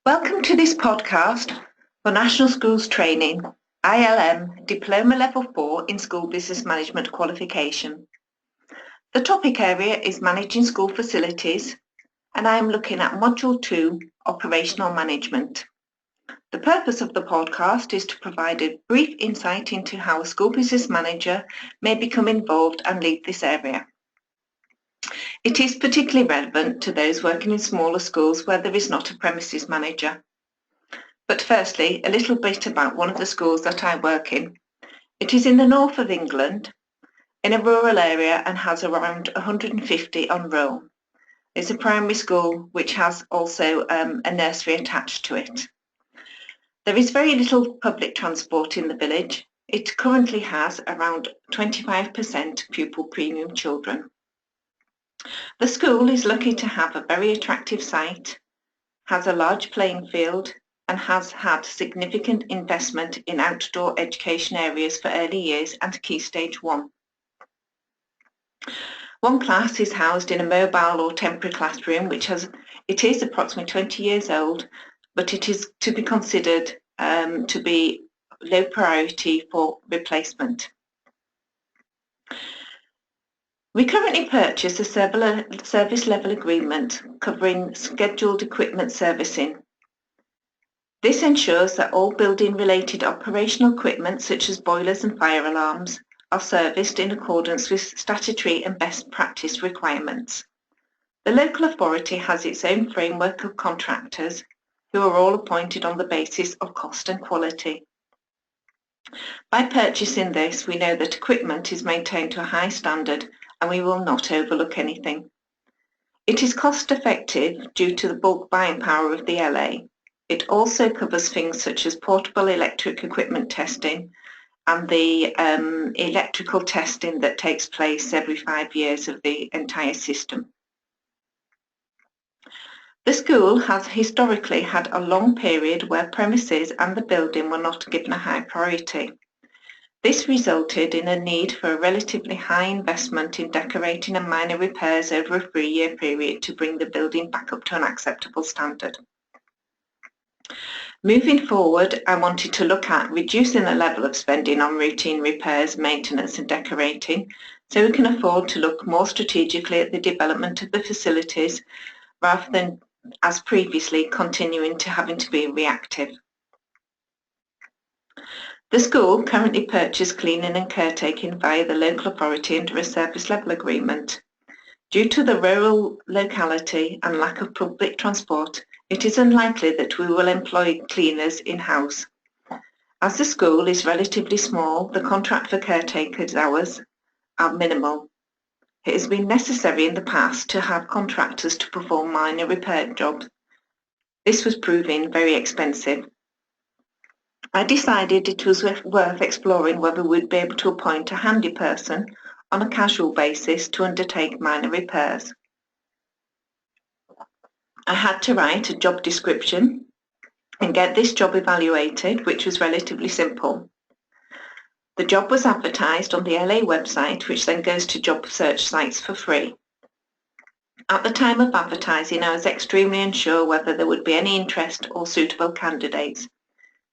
Welcome to this podcast for National Schools Training, ILM Diploma Level 4 in School Business Management qualification. The topic area is Managing School Facilities, and I am looking at Module 2, Operational Management. The purpose of the podcast is to provide a brief insight into how a school business manager may become involved and lead this area. It is particularly relevant to those working in smaller schools where there is not a premises manager. But firstly, a little bit about one of the schools that I work in. It is in the north of England, in a rural area, and has around 150 on roll. It's a primary school which has also a nursery attached to it. There is very little public transport in the village. It currently has around 25% pupil premium children. The school is lucky to have a very attractive site, has a large playing field, and has had significant investment in outdoor education areas for early years and Key Stage 1. One class is housed in a mobile or temporary classroom, it is approximately 20 years old, but it is to be considered to be low priority for replacement. We currently purchase a service level agreement covering scheduled equipment servicing. This ensures that all building-related operational equipment, such as boilers and fire alarms, are serviced in accordance with statutory and best practice requirements. The local authority has its own framework of contractors who are all appointed on the basis of cost and quality. By purchasing this, we know that equipment is maintained to a high standard and we will not overlook anything. It is cost effective due to the bulk buying power of the LA. It also covers things such as portable electric equipment testing and the electrical testing that takes place every 5 years of the entire system. The school has historically had a long period where premises and the building were not given a high priority. This resulted in a need for a relatively high investment in decorating and minor repairs over a 3-year period to bring the building back up to an acceptable standard. Moving forward, I wanted to look at reducing the level of spending on routine repairs, maintenance and decorating so we can afford to look more strategically at the development of the facilities rather than, as previously, continuing to having to be reactive. The school currently purchases cleaning and caretaking via the local authority under a service level agreement. Due to the rural locality and lack of public transport, it is unlikely that we will employ cleaners in-house. As the school is relatively small, the contract for caretakers' hours are minimal. It has been necessary in the past to have contractors to perform minor repair jobs. This was proving very expensive. I decided it was worth exploring whether we'd be able to appoint a handy person on a casual basis to undertake minor repairs. I had to write a job description and get this job evaluated, which was relatively simple. The job was advertised on the LA website, which then goes to job search sites for free. At the time of advertising, I was extremely unsure whether there would be any interest or suitable candidates.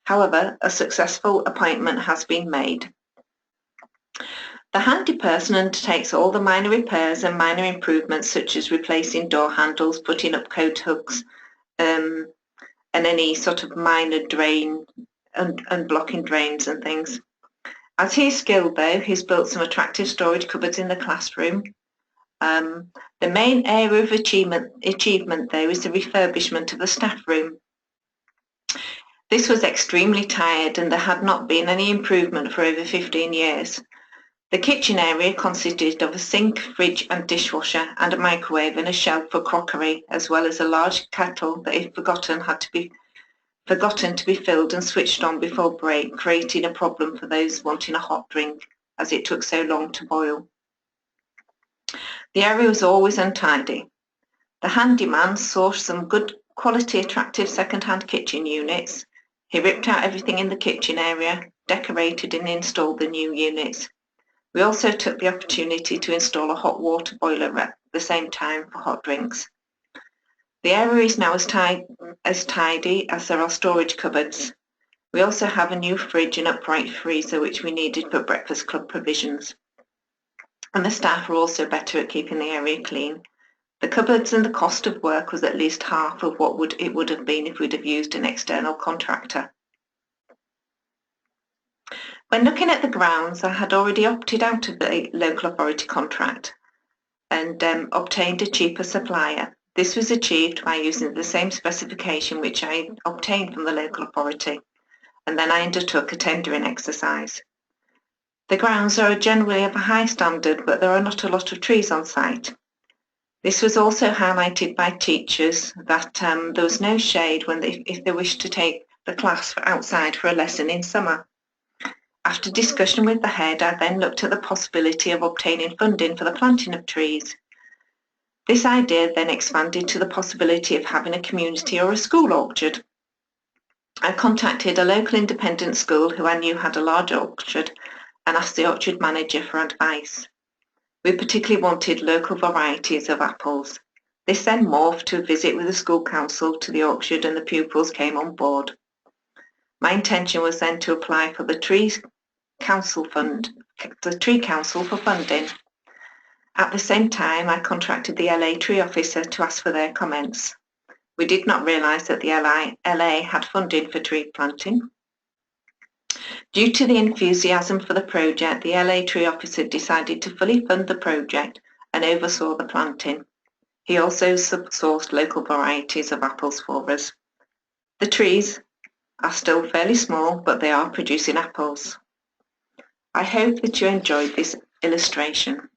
However, a successful appointment has been made. The handy person undertakes all the minor repairs and minor improvements such as replacing door handles, putting up coat hooks, and any sort of minor drain and blocking drains and things. As he is skilled though, he's built some attractive storage cupboards in the classroom. The main area of achievement though is the refurbishment of the staff room. This was extremely tired and there had not been any improvement for over 15 years. The kitchen area consisted of a sink, fridge and dishwasher and a microwave and a shelf for crockery, as well as a large kettle that, if forgotten, had to be filled and switched on before break, creating a problem for those wanting a hot drink as it took so long to boil. The area was always untidy. The handyman sourced some good quality attractive second-hand kitchen units. He ripped out everything in the kitchen area, decorated and installed the new units. We also took the opportunity to install a hot water boiler at the same time for hot drinks. The area is now as as tidy as there are storage cupboards. We also have a new fridge and upright freezer which we needed for Breakfast Club provisions. And the staff are also better at keeping the area clean. The cupboards and the cost of work was at least half of what it would have been if we'd have used an external contractor. When looking at the grounds, I had already opted out of the local authority contract and obtained a cheaper supplier. This was achieved by using the same specification which I obtained from the local authority, and then I undertook a tendering exercise. The grounds are generally of a high standard, but there are not a lot of trees on site. This was also highlighted by teachers that there was no shade if they wished to take the class outside for a lesson in summer. After discussion with the head, I then looked at the possibility of obtaining funding for the planting of trees. This idea then expanded to the possibility of having a community or a school orchard. I contacted a local independent school who I knew had a large orchard and asked the orchard manager for advice. We particularly wanted local varieties of apples. This then morphed to a visit with the school council to the orchard, and the pupils came on board. My intention was then to apply for the Tree Council for funding. At the same time, I contacted the LA tree officer to ask for their comments. We did not realise that the LA had funding for tree planting. Due to the enthusiasm for the project, the LA tree officer decided to fully fund the project and oversaw the planting. He also sourced local varieties of apples for us. The trees are still fairly small, but they are producing apples. I hope that you enjoyed this illustration.